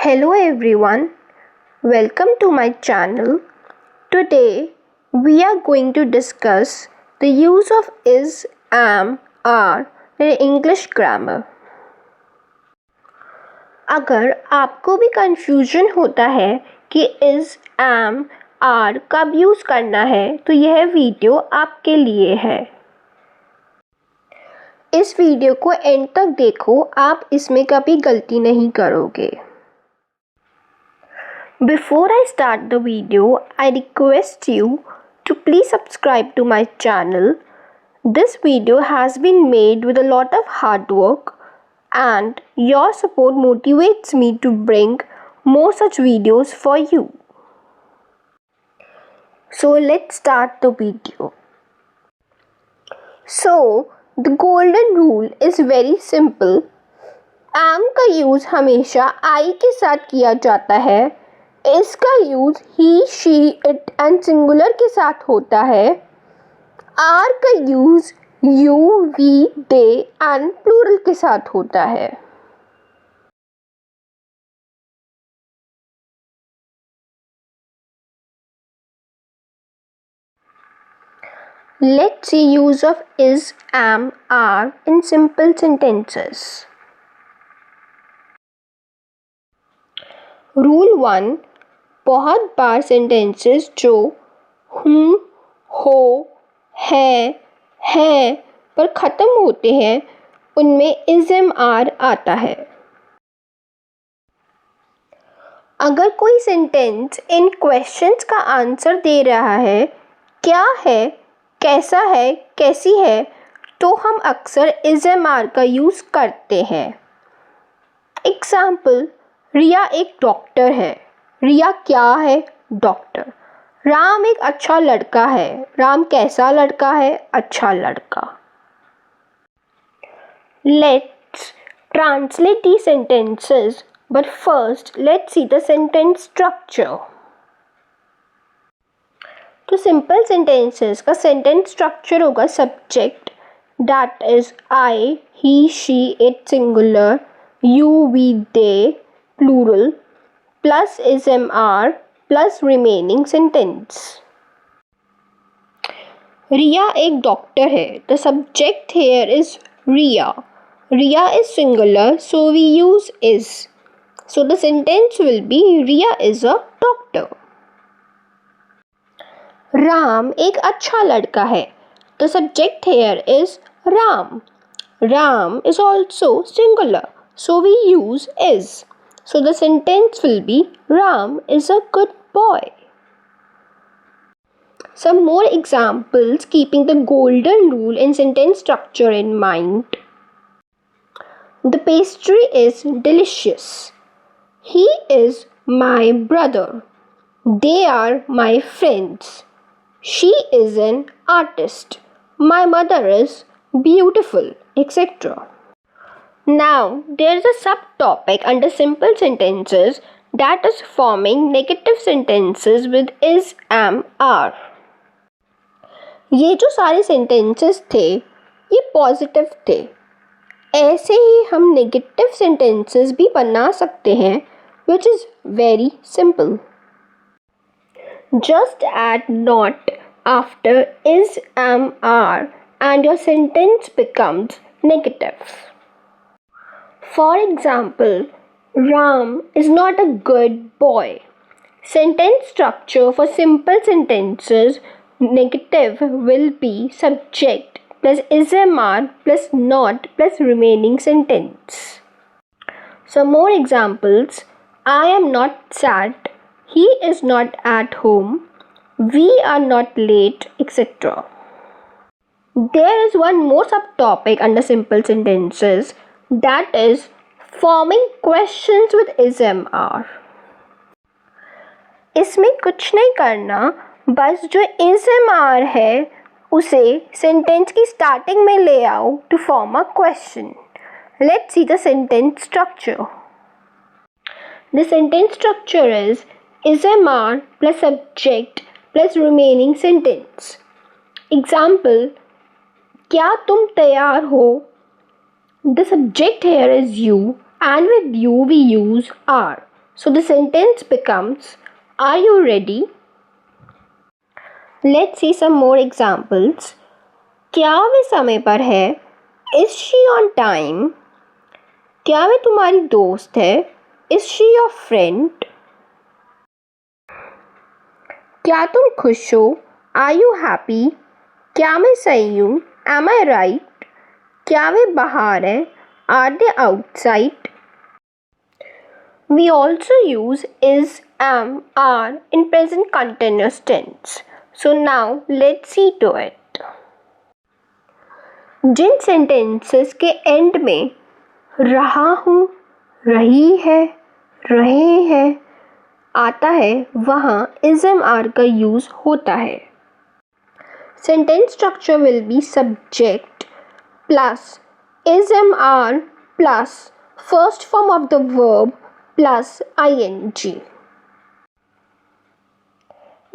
Hello everyone, welcome to my channel. Today we are going to discuss the use of is, am, are in English grammar. अगर आपको भी confusion होता है कि is, am, are कब use करना है तो यह वीडियो आपके लिए है। इस वीडियो को एंड तक देखो, आप इसमें कभी गलती नहीं करोगे। Before I start the video, I request you to please subscribe to my channel. This video has been made with a lot of hard work and your support motivates me to bring more such videos for you. So let's start the video. So the golden rule is very simple. Am का use हमेशा I के साथ किया जाता है। इसका use he, she, it and singular के साथ होता है। आर का use you, we, they and plural के साथ होता है। Let's see use of is, am, are in simple sentences. Rule 1. बहुत बार सेंटेंसेस जो हूँ, हो, है पर ख़त्म होते हैं उनमें is, am, are आता है। अगर कोई सेंटेंस इन क्वेश्चंस का आंसर दे रहा है, क्या है, कैसा है, कैसी है, तो हम अक्सर is, am, are का यूज़ करते हैं। एग्जाम्पल, रिया एक डॉक्टर है। रिया क्या है? डॉक्टर। राम एक अच्छा लड़का है। राम कैसा लड़का है? अच्छा लड़का। Let's translate these sentences, but first let's see the sentence structure. तो सिंपल सेंटेंसेस का सेंटेंस स्ट्रक्चर होगा subject, that is I, he, she, it singular, you, we, they plural, plus is, am, are plus remaining sentence. Riya एक doctor है. The subject here is Riya. Riya is singular, so we use is. So the sentence will be Riya is a doctor. Ram एक अच्छा लड़का है. The subject here is Ram. Ram is also singular, so we use is. So the sentence will be Ram is a good boy. Some more examples keeping the golden rule in sentence structure in mind. The pastry is delicious. He is my brother. They are my friends. She is an artist. My mother is beautiful, etc. Now, there is a subtopic under simple sentences, that is forming negative sentences with is, am, are. ये जो सारे sentences थे, ये positive थे। ऐसे ही हम negative sentences भी बना सकते हैं, which is very simple. Just add not after is, am, are, and your sentence becomes negative. For example, Ram is not a good boy. Sentence structure for simple sentences, negative will be subject plus is, am, are plus not plus remaining sentence. Some more examples. I am not sad. He is not at home. We are not late, etc. There is one more subtopic under simple sentences, that is forming questions with is, am, are. इसमें कुछ नहीं करना, बस जो is, am, are है उसे sentence की starting में ले आओ to form a question. Let's see the sentence structure. The sentence structure is am, are plus subject plus remaining sentence. Example, क्या तुम तैयार हो? The subject here is you and with you we use are. So the sentence becomes, are you ready? Let's see some more examples. क्या वे समय पर है? Is she on time? क्या वे तुम्हारी दोस्त है? Is she your friend? क्या तुम खुश हो? Are you happy? क्या मैं सही हूँ? Am I right? क्या वे बाहर हैं? Are they outside? We also use is, am, are in present continuous tense. So now let's see to it. Jin sentences के end में रहा हूँ, रही है, रहे हैं आता है, वहाँ is, am, are का use होता है. Sentence structure will be subject plus is, am, are plus first form of the verb plus ing.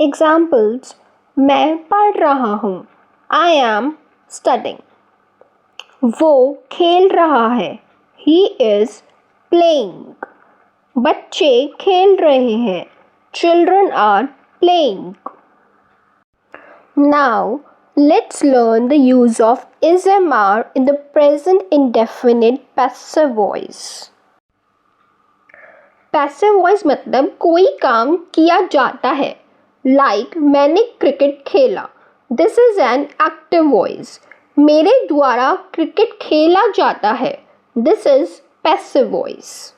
Examples: मैं पढ़ रहा हूँ. I am studying. वो खेल रहा है. He is playing. बच्चे खेल रहे हैं. Children are playing. Now let's learn the use of is, am, are in the present indefinite passive voice. Passive voice मतलब कोई काम किया जाता है. Like मैंने क्रिकेट खेला. This is an active voice. मेरे द्वारा क्रिकेट खेला जाता है. This is passive voice.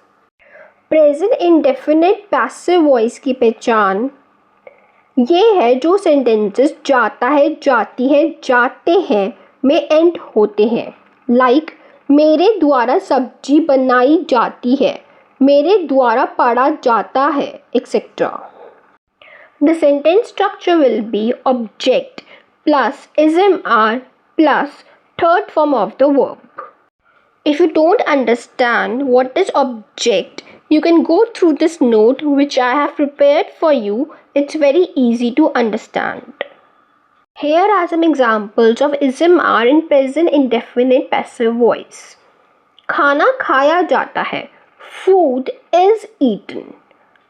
Present indefinite passive voice की पहचान ये है जो सेंटेंसेस जाता है, जाती है, जाते हैं में एंड होते हैं. Like मेरे द्वारा सब्जी बनाई जाती है. मेरे द्वारा पढ़ा जाता है, etc. The sentence structure will be object plus is, am, are plus third form of the verb. If you don't understand what is object, you can go through this note which I have prepared for you. It's very easy to understand. Here are some examples of is, am, are in present indefinite passive voice. खाना खाया जाता है. Food is eaten.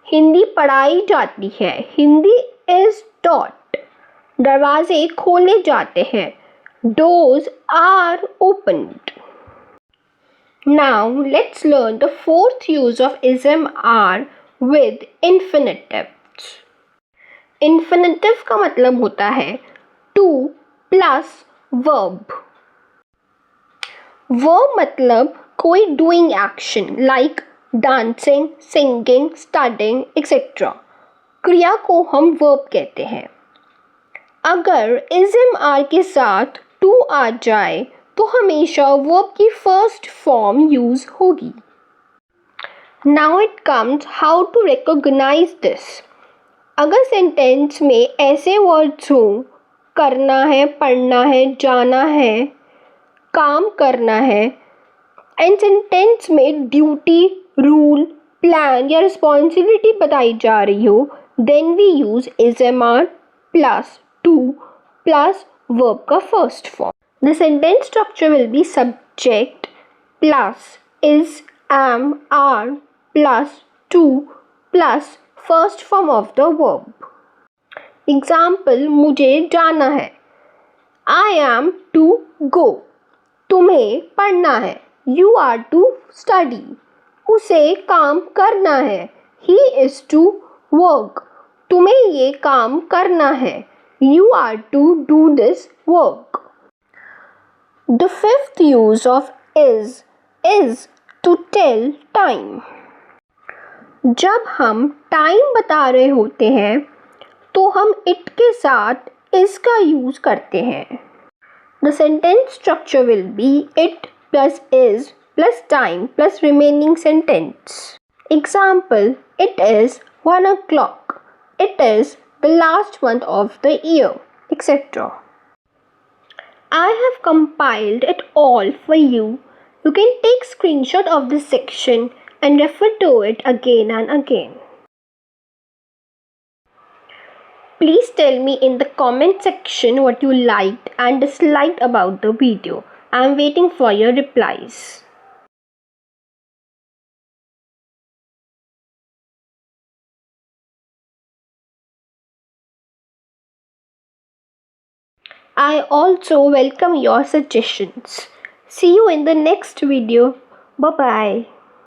Hindi पढ़ाई जाती है. Hindi is taught. दरवाजे खोले जाते हैं. Doors are opened. Now let's learn the fourth use of is, am, are with infinitives. Infinitive का मतलब होता है to plus verb. Verb मतलब कोई doing action like dancing, singing, studying, etc. क्रिया को हम verb कहते हैं. अगर is, am, are के साथ to आ जाए तो हमेशा verb की first form use होगी. Now it comes how to recognize this. अगर sentence में ऐसे words हो, करना है, पढ़ना है, जाना है, काम करना है, एंड सेंटेंस में ड्यूटी, रूल, प्लान या रिस्पॉन्सिबिलिटी बताई जा रही हो, then we use is, am, are plus to plus verb का first form. The sentence structure will be subject plus is, am, are plus to plus first form of the verb. Example: मुझे जाना है. I am to go. तुम्हें पढ़ना है. You are to study. उसे काम करना है. He is to work. तुम्हें ये काम करना है. You are to do this work. The fifth use of is to tell time. जब हम टाइम बता रहे होते हैं तो हम it के साथ is का यूज करते हैं. The sentence structure will be it plus is plus time plus remaining sentence. Example: it is 1 o'clock. It is the last month of the year, etc. I have compiled it all for you. You can take screenshot of this section and refer to it again and again. Please tell me in the comment section what you liked and disliked about the video. I am waiting for your replies. I also welcome your suggestions. See you in the next video. Bye bye.